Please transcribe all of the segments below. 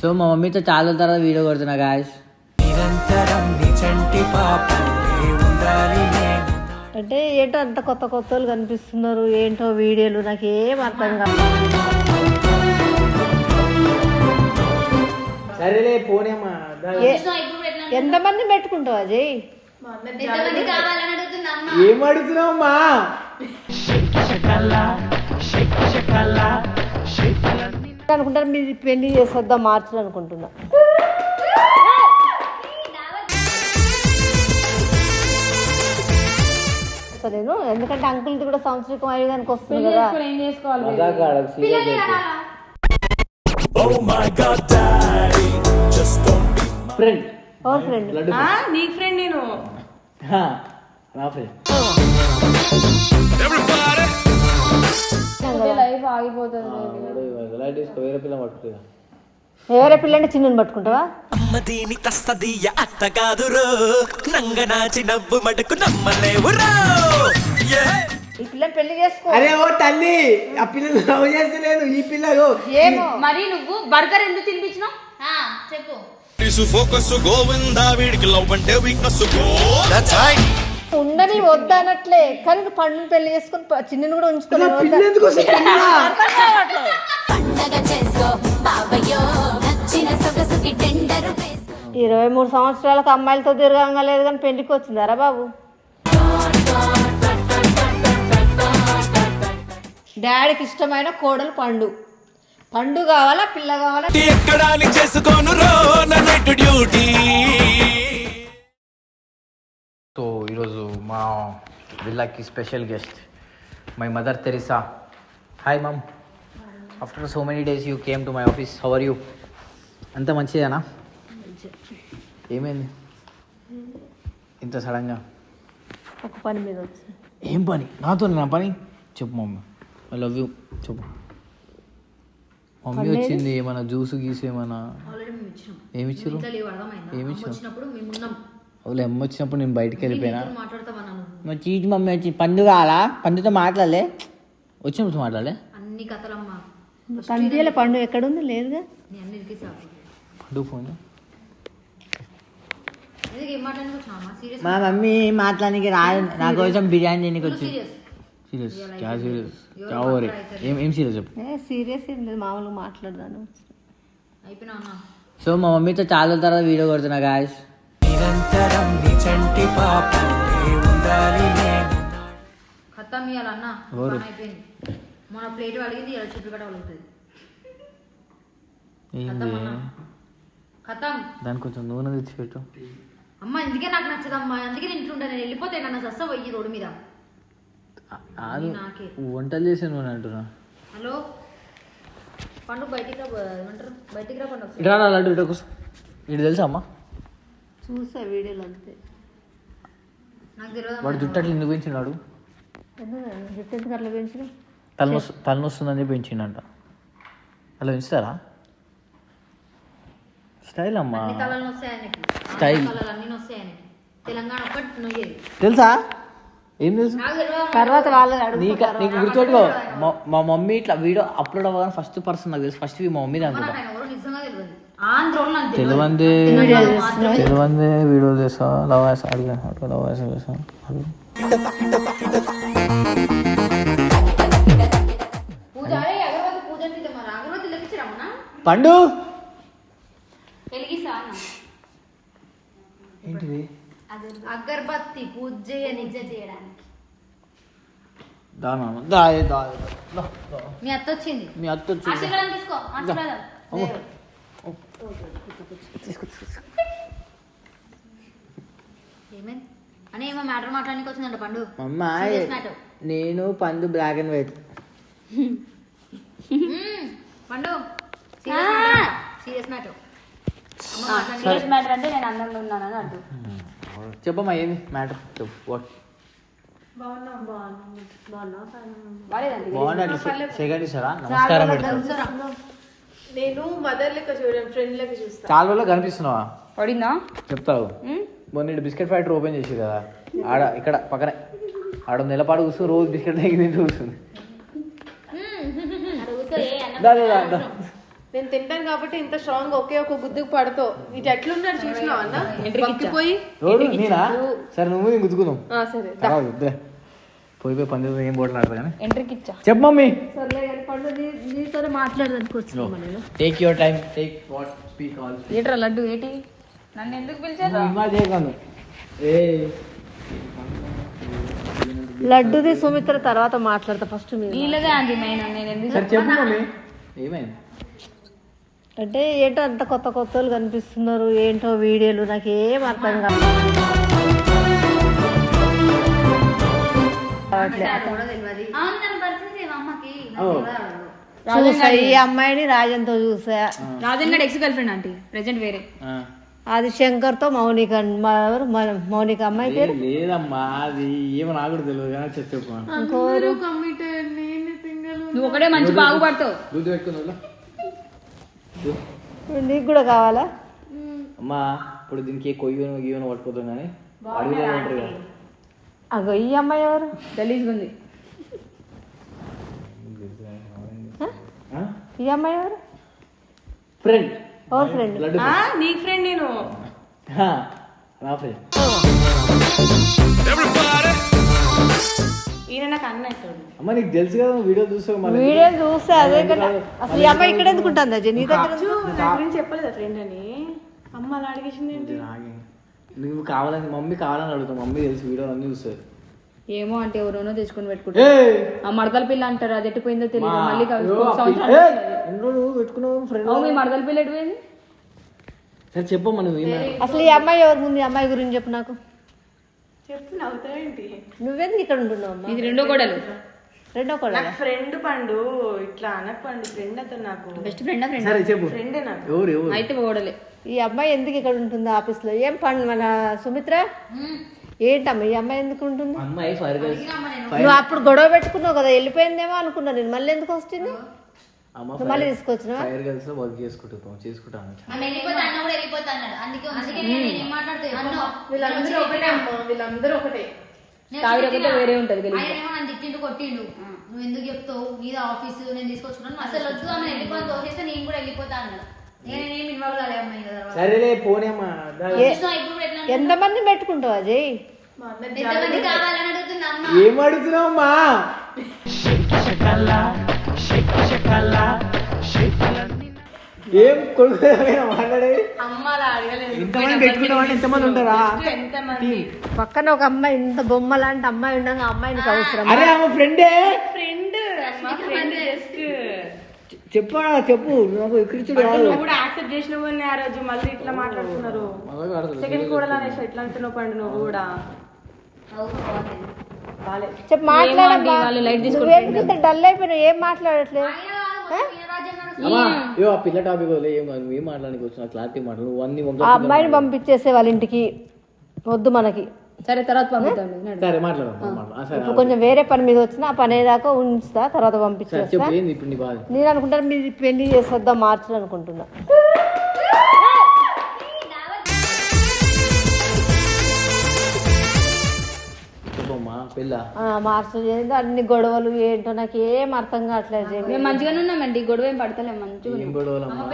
So మా మమ్మీతో చాలా తర్వాత వీడియో కొడుతున్నా గాయస్. అంటే ఏంటో అంత కొత్త కొత్త వాళ్ళు కనిపిస్తున్నారు, ఏంటో వీడియోలు నాకేం అర్థం కాదు. సరేలే పోనేమ్మా. ఎంతమంది పెట్టుకుంటావు అజయ్? ఏం అడుగుతున్నావమ్మా? అనుకుంటారు మీరు పెళ్లి చేసేద్దాం మార్చులు అనుకుంటున్నా. నేను ఎందుకంటే అంకుల్ది కూడా సంవత్సరం అయ్యేదానికి వస్తుంది కదా. ఫ్రెండ్ నీ ఫ్రెండ్ నేను లైఫ్ ఆగిపోతుంది. వేరే పిల్లంటే చిన్నని పట్టుకుంటావా? ఈ పిల్లని పెళ్లి చేసుకో. అరే ఓ తల్లి, ఆ పిల్లలు లవ్ చేస్తలేదు. ఈ పిల్లలు ఏమో మరి నువ్వు బర్గర్ ఎందుకు తినిపించినావు చెప్పు. ఉండని వద్దనట్లే, కానీ నువ్వు పండుని పెళ్లి చేసుకుని చిన్నని కూడా ఉంచుకోలేదు. 23 సంవత్సరాలకు అమ్మాయిలతో తిరగంగా లేదు కానీ పెళ్లికి వచ్చిందారా బాబు? డాడీకి ఇష్టమైన కోడలు పండు. పండు కావాలా, పిల్ల కావాలా? సో ఈరోజు మా విల్లాకి special guest my Mother Teresa. Hi mum, after so many days you came to my office. How are you? అంత మంచిదేనా? ఏమైంది ఇంత సడన్గా? ఒక పని మీద వచ్చి. ఏం పని? నాతో నా పని చెప్పు మమ్మీ. ఐ లవ్ యూ చెప్పు. మమ్మీ వచ్చింది, ఏమన్నా జ్యూస్ గీసు ఏమన్నా ఏమి ఇచ్చారు? ఏమి ఇచ్చారు? అవులే, అమ్మ వచ్చినప్పుడు నేను బయటికి వెళ్ళిపోయినా. మా చీజ్ మమ్మీ వచ్చి పండు కావాలా, పండుతో మాట్లాడలే, వచ్చినప్పుడు మాట్లాడలే. అన్ని కథలమ్మా. పండుగల పండు ఎక్కడుంది? లేదుగా. పండు ఫోన్. మా మమ్మీ మాట్లాడానికి రాదు, నా కోసం బిర్యానీ తినకి వచ్చింది. సీరియస్? క్యా సీరియస్? క్యా ఓ రే? ఏం సీరియస్ చెప్పు. సీరియస్ ఏం లేదు, మామూలుగా మాట్లాడదాను. సో మా మమ్మీతో చాలా తర్వాత వీడియో కొడుతున్నా గాయస్. దాని కొంచెం నూనె తెచ్చిపెట్టు అమ్మ. అందుకే నాకు నచ్చదమ్మా, అందుకే నేను ఇంట్లో నేను వెళ్ళిపోతే నన్ను సస్స పోయి రోడ్డు మీద. వంటలు చేసే నూనె అంటున్నా. హలో పండు, బయటికి ఏమంటారు, బయటికి రా పండు. ఇటు రా లడ్డు, ఇటు కూర్చో. ఇటు తెలుసా అమ్మా? చూసా వీడియోలు అంతే. నాకు తెలియదు వాడు జుట్టు అట్లా ఎందుకు పెంచినాడు? జుట్టు ఎందుకు అట్లా పెంచిన? తలనొస్తుందని చెప్పి పెంచిండంట. అలా పెంచుతారా? స్టైల్ అమ్మా, స్టైల్. తెలంగాణ తెలుసా? ఏం తెలుసు? తర్వాత వాళ్ళు నీకు గుర్తుపెట్టుకో, మా మమ్మీ ఇట్లా వీడియో అప్లోడ్ అవ్వగానే ఫస్ట్ పర్సన్ నాకు తెలుసు. ఫస్ట్ మా మమ్మీ అనుకుంటా. తెలివందే వీడియో చేస్తా. లవ్ అడిగా లవ్ చేస్తా. పండు ఏంటిది? అగరబత్తి పూజ చేయడానికి. మీ అత్త వచ్చింది. ఏమైంది అని ఏమో మ్యాటర్ మాట్లాడానికి వచ్చిందంట పండు. నేను పండు బ్లాక్ అండ్ వైట్. పండు సీరియస్ మ్యాటర్. సీరియస్ మ్యాటర్ అంటే నేను అందంగా ఉన్నానని అర్థం. చెప్పమ్మా ఏంది మ్యాటర్ చెప్పు. సెకండ్ ఇస్తారా? నమస్కారం పెడతాను. నేను మదర్ లెక్క చూడండి, ఫ్రెండ్ లెక్క చూస్తా. చాలా రోజులు కనిపిస్తున్నావా? పడిందా చెప్తావు. మొన్న బిస్కెట్ ఫ్యాక్టరీ ఓపెన్ చేసి కదా, ఆడ ఇక్కడ పక్కనే ఆడ నెలపాటు కూర్చొని రోజు బిస్కెట్ తింటూ కూర్చుంది. నేను తింటాను కాబట్టి ఇంత స్ట్రాంగ్ ఒకే ఒక గుద్దుకు పడతావు ఇటు ఎట్లున్నాడు చూసినావు అన్న బక్కిపోయి నేనా సరే నువ్వు నేను గుద్దుకుందాం సరే పోయి పని ఏం బోట్లు ఆడతా కానీ ఎంట్రీకి ఇచ్చా చెప్పు మమ్మీ సర్లే కానీ పండు నీతో మాట్లాడడానికి వచ్చినామా నేను take your time take what speak all ఏట్రా లడ్డు ఏంటి నన్ను ఎందుకు పిలిచారు చేయగలను ఏ లడ్డుది సుమిత్ర తర్వాత మాట్లాడతా ఫస్ట్ మీరు వీళ్ళదే అంది మెయిన్ నేను ఎందుకు సరే చెప్పు మమ్మీ ఏమైంది అంటే ఏంటో అంత కొత్త కొత్తలు కనిపిస్తున్నారు ఏంటో వీడియోలు నాకు ఏం అర్థం కాదు చూసా ఈ అమ్మాయిని రాజంతో చూసా రాజన్ గడ్ ex girlfriend aunty present వేరే అది శంకర్ తో మౌనిక ఎవరు మౌనిక అమ్మాయి పేరు లేదమ్మా అది ఏమో నాకు కూడా తెలియదు కానీ చెప్పు ఇంకోరు కమిటెడ్ నేను సింగల్ నువ్వు ఒకటే మంచి బాగుపడతావు దూది పెట్టుకుని నీకు కూడా కావాలా అమ్మా ఇప్పుడు దీనికి కొయ్యను గీయను పట్టుకోతాం కానీ అడుగులో ఉంటారు కదా అగో ఈ అమ్మాయి ఎవరు గలీజ్గా ఉంది ఈ అమ్మాయి ఎవరు ఫ్రెండ్ ఎవరు ఫ్రెండ్ లడ్డు నీకు ఫ్రెండ్ నేను నా ఫ్రెండ్ ఈయన నాకు అన్నట్టు అమ్మ నీకు తెలుసు కదా వీడియో చూస్తావు మళ్ళీ వీడియో చూస్తే అదే కదా అసలు ఈ అమ్మాయి ఇక్కడ ఎందుకు ఉంటుంది అజయ్ నీ దగ్గర నా గురించి చెప్పలేదా ఫ్రెండ్ అని అమ్మ అలా అడిగేసింది ఏంటి నువ్వు కావాలని మమ్మీ కావాలని అడుగుతావు మమ్మీ తెలుసు వీడియో అన్నీ చూస్తారు ఏమో అంటే ఎవరోనో తెచ్చుకొని పెట్టుకుంటారు ఆ మడతల పిల్ల అంటారు అది ఎట్టిపోయిందో తెలియదు మళ్ళీ పెట్టుకున్నావు ఫ్రెండ్ మీ మడతల పిల్ల ఎటుపోయింది సరే చెప్పమ్మా నువ్వు అసలు ఈ అమ్మాయి ఎవరు ముందు ఈ అమ్మాయి గురించి చెప్పు నాకు చెప్తున్నా అవుతావేంటి నువ్వెందుకు ఇక్కడ ఉంటున్నావు అమ్మా ఇది రెండో గోడలు రెండో కూడా నాకు ఫ్రెండ్ పండు ఇట్లా అనకు పండు ఫ్రెండ్ అతను నాకు బెస్ట్ ఫ్రెండా ఫ్రెండ్ సరే చెప్పు ఫ్రెండే నాకు ఎవరు ఎవరు అయితే గోడలే ఈ అమ్మాయి ఎందుకు ఇక్కడ ఉంటుంది ఆఫీస్ లో ఏం పండు మన సుమిత్ర ఏంటమ్మా ఈ అమ్మాయి ఎందుకు ఉంటుంది అమ్మాయి ఫైర్ గర్ల్స్ నువ్వు అప్పుడు గొడవ పెట్టుకున్నావు కదా వెళ్ళిపోయిందేమో అనుకున్నా నేను మళ్ళీ ఎందుకు వస్తుంది అమ్మ నువ్వు మళ్ళీ తీసుకొచ్చినా ఫైర్ గర్ల్స్ లో వర్క్ చేసుకుంటాం చేసుకుంటాను వీళ్ళందరూ ఒకటే అమ్మ వీళ్ళందరూ ఒకటే తాగిరకపోతే వేరే ఉంటది గలీజ్ తిట్టిండు కొట్టిండు నువ్వు ఎందుకు చెప్తావు నీది ఆఫీస్ నేను తీసుకొచ్చుకున్నాను అసలు వద్దు ఆమె వెళ్ళిపోయి తోసేస్తే నేను కూడా వెళ్ళిపోతా అన్నాడు నేనేం ఇన్వాల్వ్ కాలే అమ్మాయి కదా సరేలే పోనేమ్మా ఇప్పుడు ఎట్లా ఎంతమంది పెట్టుకుంటావు అజయ్ ఎంతమంది కావాలని అడుగుతుంది అమ్మ ఏం అడుగుతున్నావమ్మా ఏం కొడుకు మాట్లాడేది అమ్మ అలా అడగలేదు ఎంతమంది పెట్టుకున్నావు ఎంతమంది ఉంటారా ఎంతమంది పక్కన ఒక అమ్మాయి ఇంత బొమ్మ లాంటి అమ్మాయి ఉండగా అమ్మాయికి అవసరం అరే ఆమె ఫ్రెండే ఫ్రెండ్ మా ఫ్రెండ్ జస్ట్ చెప్పా చెప్పు నాకు ఎక్కించుడు నువ్వు కూడా యాక్సెప్ట్ చేసినావు ఆ రోజు మళ్ళీ ఇట్లా మాట్లాడుతున్నారు సెకండ్ కూడా అనేసి ఎట్లా అంటున్నావు పండు నువ్వు కూడా బాలే చెప్పు మాట్లాడమ్మా వాళ్ళు లైట్ నువ్వేందుకు ఇంత డల్ అయిపోయినావు ఏం మాట్లాడట్లేదు అమ్మా ఆ పిల్ల టాపిక్ వదిలే ఏం కాదు నువ్వేం మాట్లాడానికి వచ్చిన క్లారిటీ మాట్లాడు నువ్వు అన్ని ఆ అమ్మాయిని పంపించేసే వాళ్ళ ఇంటికి వద్దు మనకి సరే తర్వాత పంపుతాను సరే మాట్లాడు సరే ఇప్పుడు కొంచెం వేరే పని మీద వచ్చిన ఆ పని అయ్యేదాకా ఉంచుతా తర్వాత సరే పంపించేస్తా చెప్పు ఏంది ఇప్పుడు నీ బాధ నేను అనుకుంటాను మీరు పెళ్లి చేసేద్దాం మార్చి అనుకుంటున్నా చెప్పమ్మా పిల్ల మార్చి ఏందో అన్ని గొడవలు ఏంటో నాకు ఏం అర్థం కావట్లేదు జేమి. మేము మంచిగానే ఉన్నామండి గొడవ ఏం పడతలేము మంచిగా ఏం గొడవలమ్మా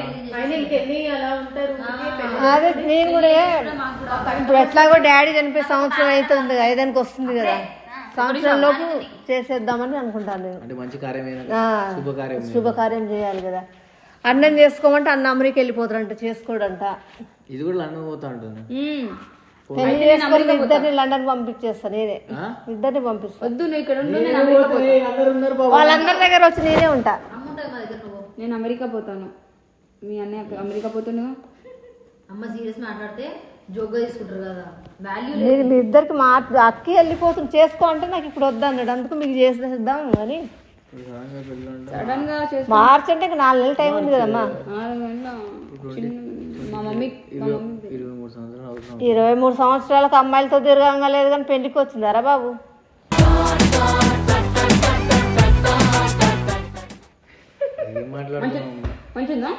అలా ఉంటారు అదే నేను కూడా ఇప్పుడు ఎట్లాగో డాడీ చనిపోయి సంవత్సరం అవుతుంది ఐదానికి వస్తుంది కదా సంవత్సరం లోపు చేసేద్దామని అనుకుంటాను నేను అంటే మంచి కార్యమైన ఆ, శుభకార్యం శుభకార్యం చేయాలి కదా అన్నం చేసుకోమంటే అన్న అమెరికా వెళ్ళిపోతాడంట చేసుకోడంట ఇది కూడా లండన్ పోతా ఉంటుంది పెళ్లి చేసుకొని ఇద్దరిని లండన్ పంపించేస్తా నేనే ఆ? ఇద్దరిని పంపిస్తా వద్దు నువ్వు ఇక్కడ ఉండు నేను అమెరికా పోతాను అందరు ఉన్నారు బాబు వాళ్ళందరి దగ్గర వచ్చి నేనే ఉంటా అమ్ముంటుంది మా దగ్గర నువ్వు నేను అమెరికా పోతాను మీ అన్నయ్య అమెరికా పోతాను అమ్మ సీరియస్ మాట్లాడితే జోగ్గా తీసుకుంటారు కదా వాల్యూ మీరు మీ ఇద్దరికి అక్కి వెళ్ళిపోతుంది చేసుకో అంటే నాకు ఇప్పుడు వద్దు అన్నాడు అందుకు మీకు చేసేద్దాం అని సడన్ గా చేసి మార్చి అంటే ఇంకా 4 నెలల టైం ఉంది కదమ్మా 4 గంటల మా మమ్మీ 23 సంవత్సరాలు అవుతున్నాం 23 సంవత్సరాలకు అమ్మాయిలతో తిరగంగా లేదు కానీ పెళ్లికి వచ్చిందారా బాబు ఏం మాట్లాడుతున్నావు మంచిదా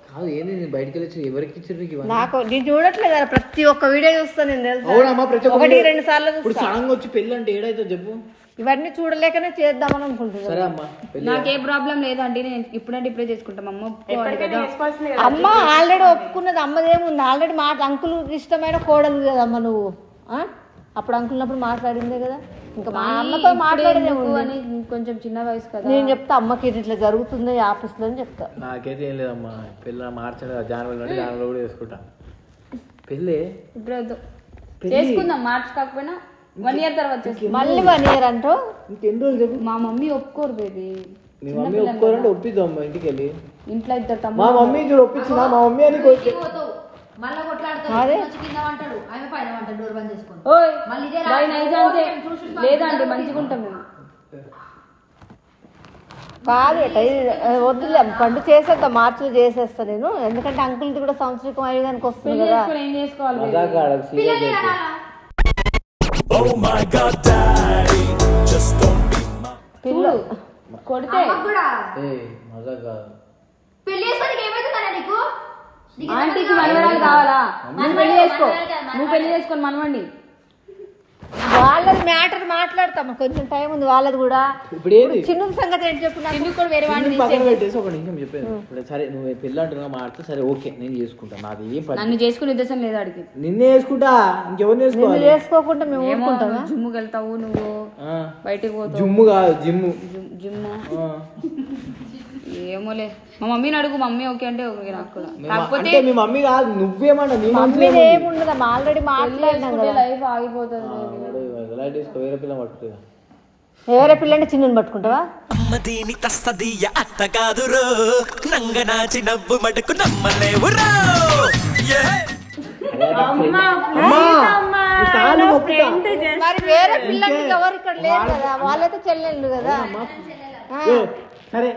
కాదు ఏంది నేను బయటికి వెళ్ళి ఎవరికి ఇచ్చారు నీకు ఇవన్నీ నాకు నేను చూడట్లేదు ప్రతి ఒక్క వీడియో చూస్తాను నేను తెలుసు అవునమ్మా ప్రతి ఒక్క 1-2 సార్లు ఇప్పుడు చూస్తా సాంగ్ వచ్చి పెళ్ళి అంటే ఏడైతే చెప్పు ఇవన్నీ చూడలేకనే చేద్దామని అనుకుంటున్నాను. సరే అమ్మా పెళ్ళి నాకే ప్రాబ్లం లేదండి, నేను ఇప్పుడంటే ఇప్పుడే చేసుకుంటాం. అమ్మ ఒప్పుకోవాలి కదా. చేసుకోవాల్సిందే కదా. అమ్మ ఆల్రెడీ ఒప్పుకున్నది, అమ్మదేముంది ఆల్రెడీ అంకుల్ ఇష్టమైన కోడలు కదమ్మ నువ్వు. అప్పుడు అంకుల్నప్పుడు మాట్లాడిందే కదా, ఇంకా మా అమ్మతో మాట్లాడేదే అని కొంచెం చిన్న వయసు కదా. నేను చెప్తా అమ్మకి ఇది ఇట్లా జరుగుతుంది ఆఫీస్లో అని చెప్తా. నాకైతే ఏం లేదమ్మా, పెళ్ళి మార్చండి జనవరి నుండి జనవరిలో కూడా చేసుకుంటా పెళ్ళి. ఇప్పుడు వద్దు, చేసుకుందాం. మార్చ్ కాకపోయినా 1 year తర్వాత చేసుకుందాం. మళ్ళీ 1 year అంటూ ఇంకెన్ని రోజులు చెప్పు. మా మమ్మీ ఒప్పుకోరు బేబీ. మీ మమ్మీ ఒప్పుకోరంటే ఒప్పిద్దాం అమ్మా ఇంటికి వెళ్ళి. ఇంట్లో ఇద్దరు మా తమ్ముడు. మమ్మీ చూడు ఒప్పించిన మా మమ్మీ అని పోతావు మళ్ళీ కొట్లాడతాడు, కింద అంటాడు, ఆమె పైన అంటాడు, డోర్ బంద్ చేసుకోండి. ఓయ్ మళ్ళీ ఇదే బాయ్ నైజ్ అంతే. లేదండి మంచిగా ఉంటాం మేము. కాదు వద్దులే పండు చేసేద్దాం, మార్చిలో చేసేస్తా నేను. ఎందుకంటే అంకుల్ది కూడా సంవత్సరం అయ్యేదానికి వస్తుంది పెళ్లి కదా. చేసుకొని ఏం చేసుకోవాలి baby? మజాక్ ఆడకు, సీరియస్ అయితే. పిల్ల కొడితే కూడా ఏయ్, మజాక్ కాదు. పెళ్లి చేసుకోనికి ఏమైతుందా నీకు? ఆంటీకి మనవరాలు కావాలా? నువ్వు పెళ్లి చేసుకో, నువ్వు పెళ్లి చేసుకొని మనవండి. వాళ్ళది మ్యాటర్ మాట్లాడతాం, కొంచెం టైం ఉంది వాళ్ళది కూడా. ఇప్పుడు ఏది చిన్న సంగతి ఏంటి చెప్పు నాకు. ఎందుకు కూడా వేరే వాడిని నిన్ను పక్కన పెట్టేసి ఒక నిమిషం చెప్పేది. ఇప్పుడు సరే నువ్వు పెళ్ళి అంటున్నావు మాట్లాడితే సరే ఓకే నేను చేసుకుంటా, నాది ఏం పని. నన్ను చేసుకునే ఉద్దేశం లేదు ఆడికి. నిన్నే చేసుకుంటా, ఇంకెవరు నిన్ను చేసుకోవాలి? చేసుకోకుండా మేము ఏమో ఊరుకుంటామా? జిమ్ముకి వెళ్తావు నువ్వు, ఆ, బయటికి పోతావు. జుమ్ము కాదు జిమ్ము. జిమ్ ఆ. ఏమోలే, మా మమ్మీని అడుగు. మమ్మీ ఓకే అంటే ఓకే నాకు కూడా. కాకపోతే మీ మమ్మీ కాదు నువ్వేమన్నా నీ మమ్మీ ఏముండదు ఆల్రెడీ మాట్లాడినాం కదా. లైఫ్ ఆగిపోతుంది. వేరే పిల్ల పట్టుకుంటా. వేరే పిల్లని చిన్నని పట్టుకుంటావా? అమ్మదీని తస్తదీయ అత్త కాదురో నంగనాచి నవ్వు మటుకు నమ్మలేవురో. మరి వేరే పిల్లని ఎవరు ఇక్కడ లేరు కదా, వాళ్ళైతే చెల్లెళ్ళు కదా. సరే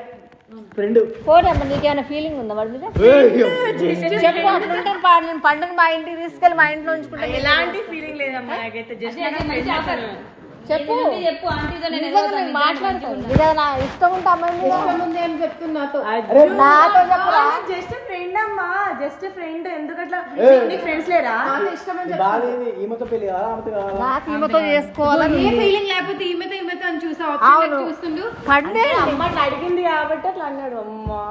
ఫ్రెండ్ పోనీ అమ్మ నీకేమైనా ఫీలింగ్ ఉందా వాడి మీద? చెప్పు అట్లుంటే నేను పండుగ మా ఇంటికి తీసుకెళ్ళి మా ఇంట్లో ఉంచుకుంటా. ఎలాంటి ఫీలింగ్ లేదమ్మా నాకైతే. జస్ట్ చెప్పు చెప్పు ఆంటీతో నేను నిజంగా నేను మాట్లాడతాను. ఇదే నా ఇష్టం ఉంటే అమ్మాయి మీద ఉంది అని చెప్తున్నా నాతో. నాతో చెప్పురా. జస్ట్ ఫ్రెండ్ అమ్మా, జస్ట్ ఫ్రెండ్. ఎందుకట్లా నీకు ఫ్రెండ్స్ లేరా? ఇష్టం అని బాగా ఈమెతో పెళ్లి కావాలా ఆమెతో కావాలా? నాకు ఈమెతో చేసుకోవాలని ఫీలింగ్ లేకపోతే ఈమెతో అని చూసావు. అవును పండే అమ్మాయిని అడిగింది కాబట్టి అట్లా అన్నాడు. అమ్మా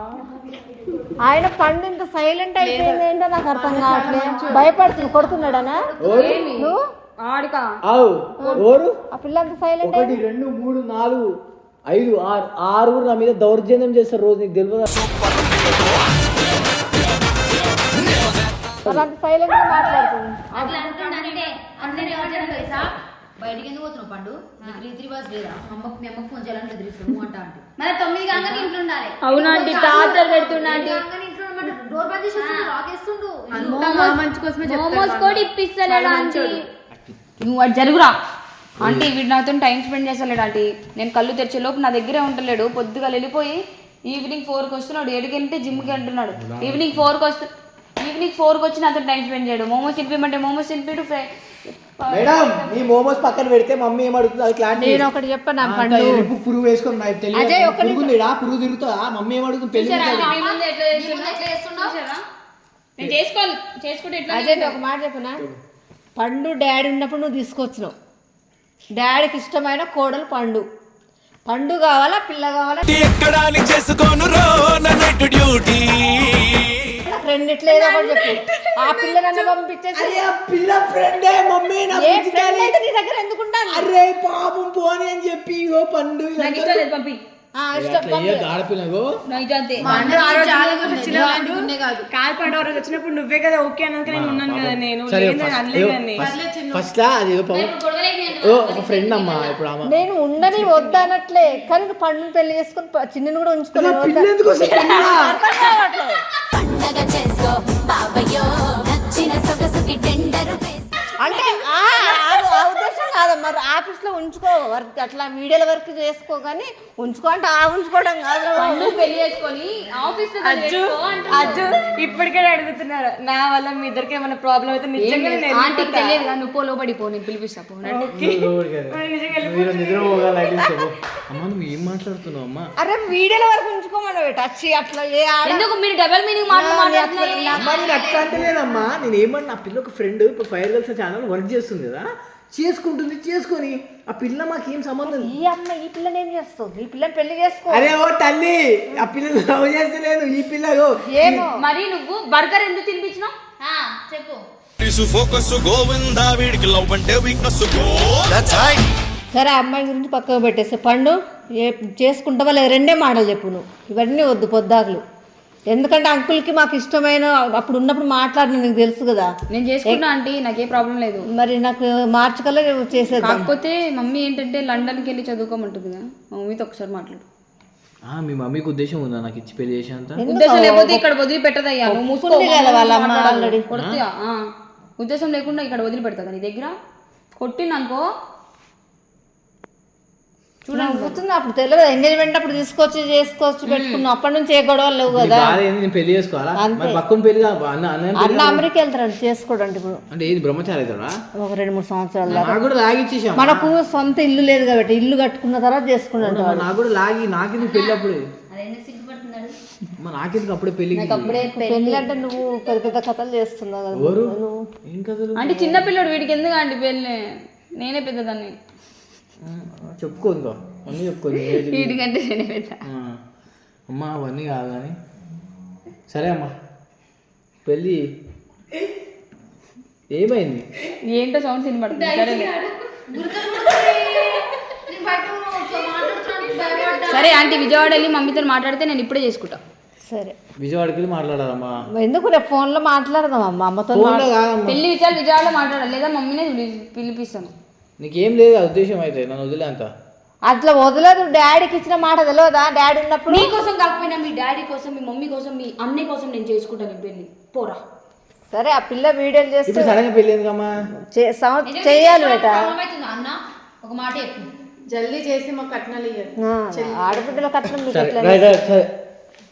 ఆయన పండు ఇంత సైలెంట్ అయిపోయింది ఏంటో నాకు అర్థం కావట్లేదు. భయపడుతుంది, కొడుతున్నాడనా నువ్వు? ఆడికా ఆవు ఓరు ఆ పిల్ల అంత సైలెంట్ 1 2 3 4 5 6 ఆరుగురు నా మీద దౌర్జన్యం చేస్తారు రోజు, నీకు తెలియదు? అంత సైలెంట్ గా మాట్లాడుతుంది. అట్లా అంటుండంటే అందరూ ఏమంటారు తెలుసా? బయటికి ఎందుకు పోతున్నావు పండు? నీకు రీతి రివాజ్ లేదా? అమ్మకు మీ అమ్మకు ఫోన్ చేయాలని బెదిరిస్తావు అంట అంటే మరి 9 గంటలకు ఇంట్లో ఉండాలి. అవునా ఆంటీ? టార్చర్ పెడుతున్నా ఆంటీ. ఇంట్లో ఉండమంటే డోర్ బంద్ చేసి లాక్ వేస్తుండు. మంచి కోసమే మోమోస్ కూడా ఇప్పిస్తలేడు ఆంటీ. నువ్వు అటు జరుగురా ఆంటీ. వీడు నాతో టైం స్పెండ్ చేస్తలేడు ఆంటీ. నేను కళ్ళు తెరిచే లోపు నా దగ్గరే ఉంటలేడు. పొద్దుగా వెళ్ళిపోయి ఈవినింగ్ 4కి వస్తున్నాడు. 7కి వెళ్తే జిమ్కి అంటున్నాడు. ఈవినింగ్ 4కి వచ్చి నాతో టైం స్పెండ్ చేయడు. మోమోస్ తినిపిమంటే మోమోస్ తినిపిడు. మేడం ఈ మోమోస్ పక్కన పెడితే మమ్మీ ఏమడుగుతుంది అది క్లారిటీ. నేను ఒకటి చెప్పాను నా పండు పురుగు వేసుకొని నాకు తెలియదు. పురుగు తిరుగుతుందా? మమ్మీ ఏమడుగుతుంది? పెళ్లి నేను చేసుకుంటే ఎట్లా? అదే ఒక మాట చెప్పనా, పండు డాడీ ఉన్నప్పుడు నువ్వు తీసుకొచ్చినావు. డాడీకి ఇష్టమైన కోడలు పండు. పండు కావాలా పిల్ల కావాలా? ఎక్కడాని చేసుకోను రో నైట్ డ్యూటీ. నాకు రెండిట్లో ఏదో ఒకటి చెప్పు. ఆ పిల్ల నన్ను పంపించేసి పిల్ల ఫ్రెండే మమ్మీ ఏ friend అయితే నీ దగ్గర ఎందుకుంటాను? అరే పాపం పోనీ అని చెప్పి ఇగో పండు నాకు ఇష్టం లేదు పంపి. ఆడపిల్లగో నైట్ అంతే. కాల్ పండు రోజు వచ్చినప్పుడు నువ్వే కదా ఓకే అన్నాక నేను ఉన్నాను కదా. నేను ఫస్ట్ అది ఏదో ఒక ఫ్రెండ్ అమ్మా. ఇప్పుడు ఆమె నేను ఉండని వద్దనట్లే, కానీ పండుని పెళ్లి చేసుకుని చిన్నని కూడా ఉంచుకోలేదు. పిల్ల ఎందుకు వస్తుంది? పండగ చేసుకో బాబయ్యో నచ్చిన సొగసుకి టెండరు అంటే ఆ ఉద్దేశం కాదమ్మా. ఆఫీస్ లో ఉంచుకో వర్క్, అట్లా వీడియోల వర్క్ చేసుకో, కానీ ఉంచుకో అంటే ఉంచుకోవడం కాదు. పండు పెళ్లి చేసుకొని ఆఫీస్ లో అజ్జు ఇప్పటికే అడుగుతున్నారు నా వల్ల మీ ఇద్దరికి ఏమైనా ప్రాబ్లం అయితే నిజంగా నేను ఆంటీకి తెలియదు. నువ్వు పో లోపడిపో, నేను పిలిపిస్తా. పో అమ్మా నువ్వు ఏం మాట్లాడుతున్నావు అమ్మా? అరే వీడియోల వరకు ఉంచుకోమని టచ్ అట్లా ఎందుకు మీరు డబల్ మీనింగ్ మాట్లాడుతున్నారు? అమ్మా నేను అట్లా అంటే లేదమ్మా. నేను ఏమన్నా నా పిల్ల ఒక ఫ్రెండ్ ఇప్పుడు ఫైర్ గర్ల్స్ ఛానల్ వర్క్ చేస్తుంది కదా, చేసుకుంటుంది, చేసుకొని ఆ పిల్ల మాకేం సంబంధం. ఈ అమ్మాయి ఈ పిల్లని ఏం చేస్తావు? ఈ పిల్లని పెళ్లి చేసుకో. అరే ఓ తల్లి, ఆ పిల్లలు లవ్ చేస్తలేదు, ఈ పిల్లలు ఏమో మరి నువ్వు బర్గర్ ఎందుకు తినిపించినావు? చెప్పు. ఫోకస్ గోవిందా వీడికి లవ్ అంటే వీక్నెస్. సరే ఆ అమ్మాయి గురించి పక్కకు పెట్టేస్తే పండు చేసుకుంటావా లేదా రెండే మాటలు చెప్పు నువ్వు. ఇవన్నీ వద్దు పొద్దాకులు. ఎందుకంటే అంకుల్కి మాకు ఇష్టమైన అప్పుడు ఉన్నప్పుడు మాట్లాడిన నీకు తెలుసు కదా. నేను చేసుకున్నా ఆంటీ, నాకే ప్రాబ్లం లేదు. మరి నాకు మార్చి కల్లా చేసేద్దాం. కాకపోతే మమ్మీ ఏంటంటే లండన్కి వెళ్ళి చదువుకోమంటుంది కదా, మా మమ్మీతో ఒకసారి మాట్లాడు. మీ మమ్మీకి ఉద్దేశం ఉందా నాకు ఇచ్చి పెళ్లి చేసేంత? ఉద్దేశం లేకపోతే ఇక్కడ వదిలి పెట్టదయ్యా, నువ్వు మూసుకో. కదా వాళ్ళ అమ్మ ఆల్రెడీ. కొడుతుయా ఉద్దేశం లేకుండా ఇక్కడ వదిలి పెడతా నీ దగ్గర కొట్టిందనుకో చూడండి. అప్పుడు తెలియదు, ఎంగేజ్మెంట్ అప్పుడు తీసుకొచ్చి చేసుకోవచ్చు పెట్టుకున్నాం. అప్పటి నుంచి ఏ గొడవలు లేవు కదా. నేను పెళ్లి చేసుకోవాలా? పక్కన పెళ్లి అన్న అమెరికా వెళ్తాడు చేసుకోవడానికి ఇప్పుడు. అంటే ఏది బ్రహ్మచారి అవుతాడా? ఒక 2-3 సంవత్సరాలు నాకు కూడా లాగిచ్చేసాం. మనకు సొంత ఇల్లు లేదు కాబట్టి ఇల్లు కట్టుకున్న తర్వాత చేసుకున్నాడు. నాకు కూడా లాగి నాకెందుకు పెళ్లి అప్పుడే? అదేందుకు సిగ్గుపడుతున్నాడు? నాకెందుకు అప్పుడే పెళ్లి? అప్పుడే పెళ్లి అంటే నువ్వు పెద్ద పెద్ద కథలు చేస్తున్నావు కదా. ఎవరు? ఏం కథలు? అంటే చిన్న పిల్లడు వీడికి ఎందుకు అండి పెళ్ళి? నేనే పెద్దదాన్ని. చెప్పుకో ఇంకో అన్నీ చెప్పుకో. వీడికంటే నేనే పెద్ద. అమ్మా అవన్నీ కాదు కానీ సరే అమ్మా పెళ్ళి ఏమైంది? ఏంటో సౌండ్స్ వినపడుతుంది. సరే సరే ఆంటీ, విజయవాడ వెళ్ళి మమ్మీతో మాట్లాడితే నేను ఇప్పుడే చేసుకుంటా. సరే విజయవాడకి వెళ్ళి మాట్లాడాలమ్మా. ఎందుకు రేపు ఫోన్లో మాట్లాడదాం అమ్మ అమ్మతో. పెళ్లి విషయాలు విజయవాడలో మాట్లాడాలి, లేదా మమ్మీనే పిలిపిస్తాను. నీకేం లేదు ఆ ఉద్దేశం అయితే నన్ను వదిలే అంత. అట్లా వదలదు. డాడీకి ఇచ్చిన మాట తెలియదా? డాడీ ఉన్నప్పుడు నీ కోసం కాకపోయినా మీ డాడీ కోసం, మీ మమ్మీ కోసం, మీ అన్నయ్య కోసం నేను చేసుకుంటాను పెళ్లి. పోరా. సరే ఆ పిల్ల వీడియోలు చేస్తే ఇప్పుడు సడన్గా పెళ్ళి ఎందుకమ్మా? చేయాలి బేట. అన్న ఒక మాట చెప్పు. జల్దీ చేసి మాకు కట్నాలు ఇయ్యదు. ఆడబిడ్డల కట్నం మీకు సరే ఎట్లా? రైట్ రైట్ సరే